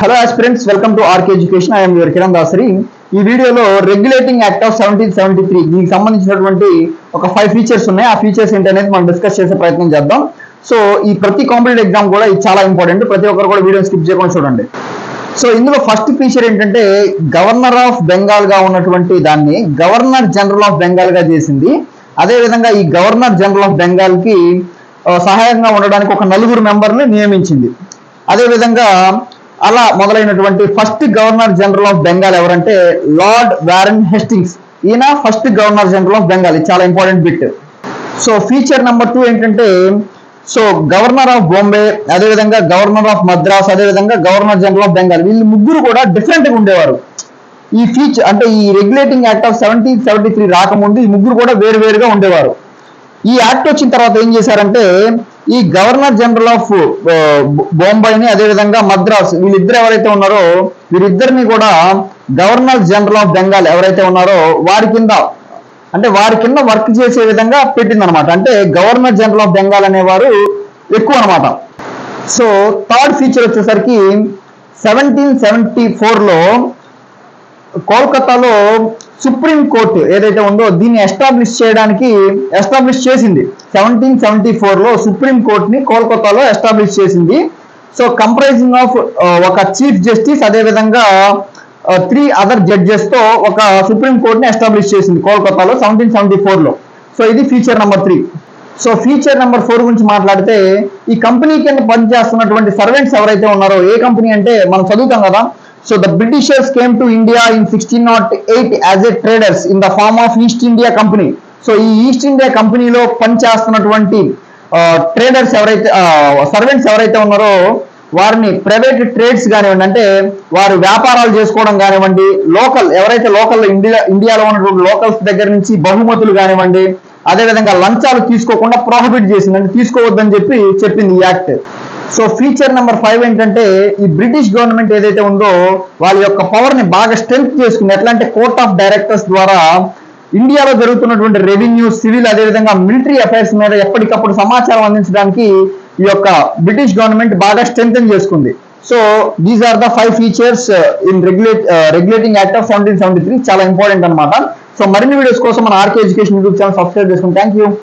Hello aspirants, welcome to RK Education. I am your Kiran Dasari. ఈ వీడియోలో regulating act of 1773 దీనికి సంబంధించినటువంటి ఒక 5 ఫీచర్స్ ఉన్నాయి. ఆ ఫీచర్స్ ఏంటనేది మనం డిస్కస్ చేసే ప్రయత్నం చేద్దాం. సో ఈ ప్రతి కాంపిటేటివ్ ఎగ్జామ్ కూడా ఇది చాలా ఇంపార్టెంట్. ప్రతి ఒక్కరు కూడా వీడియో స్కిప్ చేయకుండా చూడండి. సో ఇందులో ఫస్ట్ ఫీచర్ ఏంటంటే గవర్నర్ ఆఫ్ బెంగాల్ గా ఉన్నటువంటి దాన్ని గవర్నర్ జనరల్ ఆఫ్ బెంగాల్ గా చేసింది. అదే విధంగా ఈ గవర్నర్ జనరల్ ఆఫ్ బెంగాల్ కి సహాయంగా ఉండడానికి ఒక 4 మెంబర్ని నియమించింది. అదే విధంగా అలా మొదలైనటువంటి first governor general of Bengal ఎవరంటే లార్డ్ వారెన్ హేస్టింగ్స్. ఈయన first governor general of Bengal. ఇది చాలా important bit. So feature number 2 ఏంటంటే సో గవర్నర్ ఆఫ్ బాంబే, అదేవిధంగా గవర్నర్ ఆఫ్ మద్రాస్, అదేవిధంగా గవర్నర్ జనరల్ ఆఫ్ బెంగాల్, వీళ్ళు ముగ్గురు కూడా డిఫరెంట్ గా ఉండేవారు. ఈ ఫీచర్ అంటే ఈ రెగ్యులేటింగ్ యాక్ట్ ఆఫ్ 1773 రాకముందు ఈ ముగ్గురు కూడా వేరువేరుగా ఉండేవారు. ఈ యాక్ట్ వచ్చిన తర్వాత ఏం చేశారంటే ఈ గవర్నర్ జనరల్ ఆఫ్ బొంబాయిని అదేవిధంగా మద్రాస్ వీళ్ళిద్దరు ఎవరైతే ఉన్నారో వీరిద్దరిని కూడా గవర్నర్ జనరల్ ఆఫ్ బెంగాల్ ఎవరైతే ఉన్నారో వారి కింద వర్క్ చేసే విధంగా పెట్టిందనమాట. అంటే గవర్నర్ జనరల్ ఆఫ్ బెంగాల్ అనేవారు ఎక్కువ అనమాట. సో థర్డ్ ఫీచర్ వచ్చేసరికి 1774లో కోల్కతాలో సుప్రీం కోర్టు ఏదైతే ఉందో దీన్ని ఎస్టాబ్లిష్ చేసింది. 1774లో సుప్రీం కోర్టుని కోల్కతాలో ఎస్టాబ్లిష్ చేసింది. సో కంప్రైజింగ్ ఆఫ్ ఒక చీఫ్ జస్టిస్ అదేవిధంగా 3 అదర్ జడ్జెస్ తో ఒక సుప్రీం కోర్టుని ఎస్టాబ్లిష్ చేసింది కోల్కతాలో 1774లో. సో ఇది feature number 3. So feature number 4 గురించి మాట్లాడితే ఈ కంపెనీ కింద పనిచేస్తున్నటువంటి సర్వెంట్స్ ఎవరైతే ఉన్నారో, ఏ కంపెనీ అంటే మనం చదువుతాం కదా. So the Britishers came to India in 1608 as a traders in the form of East India Company. So ఈ ఈస్ట్ ఇండియా కంపెనీలో పనిచేస్తున్నటువంటి ట్రేడర్స్ ఎవరైతే సర్వెంట్స్ ఎవరైతే ఉన్నారో వారిని ప్రైవేట్ ట్రేడ్స్ కానివ్వండి, అంటే వారు వ్యాపారాలు చేసుకోవడం కానివ్వండి, ఎవరైతే ఇండియాలో ఉన్నటువంటి లోకల్స్ దగ్గర నుంచి బహుమతులు కానివ్వండి, అదేవిధంగా లంచాలు తీసుకోకుండా ప్రోహిబిట్ చేసింది, అంటే తీసుకోవద్దని చెప్పింది ఈ యాక్ట్. సో ఫీచర్ నెంబర్ 5 ఏంటంటే ఈ బ్రిటిష్ గవర్నమెంట్ ఏదైతే ఉందో వాళ్ళ యొక్క పవర్ ని బాగా స్ట్రెంగ్త్ చేసుకుంది. ఎట్లా అంటే కోర్ట్ ఆఫ్ డైరెక్టర్స్ ద్వారా ఇండియాలో జరుగుతున్నటువంటి రెవెన్యూ, సివిల్, అదేవిధంగా మిలిటరీ అఫైర్స్ మీద ఎప్పటికప్పుడు సమాచారం అందించడానికి ఈ యొక్క బ్రిటిష్ గవర్నమెంట్ బాగా స్ట్రెంగ్తన్ చేసుకుంది. So these are the 5 features in regulating act of 1773. చాలా ఇంపార్టెంట్ అనమాట. సో మరిన్ని వీడియోస్ కోసం మన RK education YouTube channel subscribe చేసుకోండి. Thank you.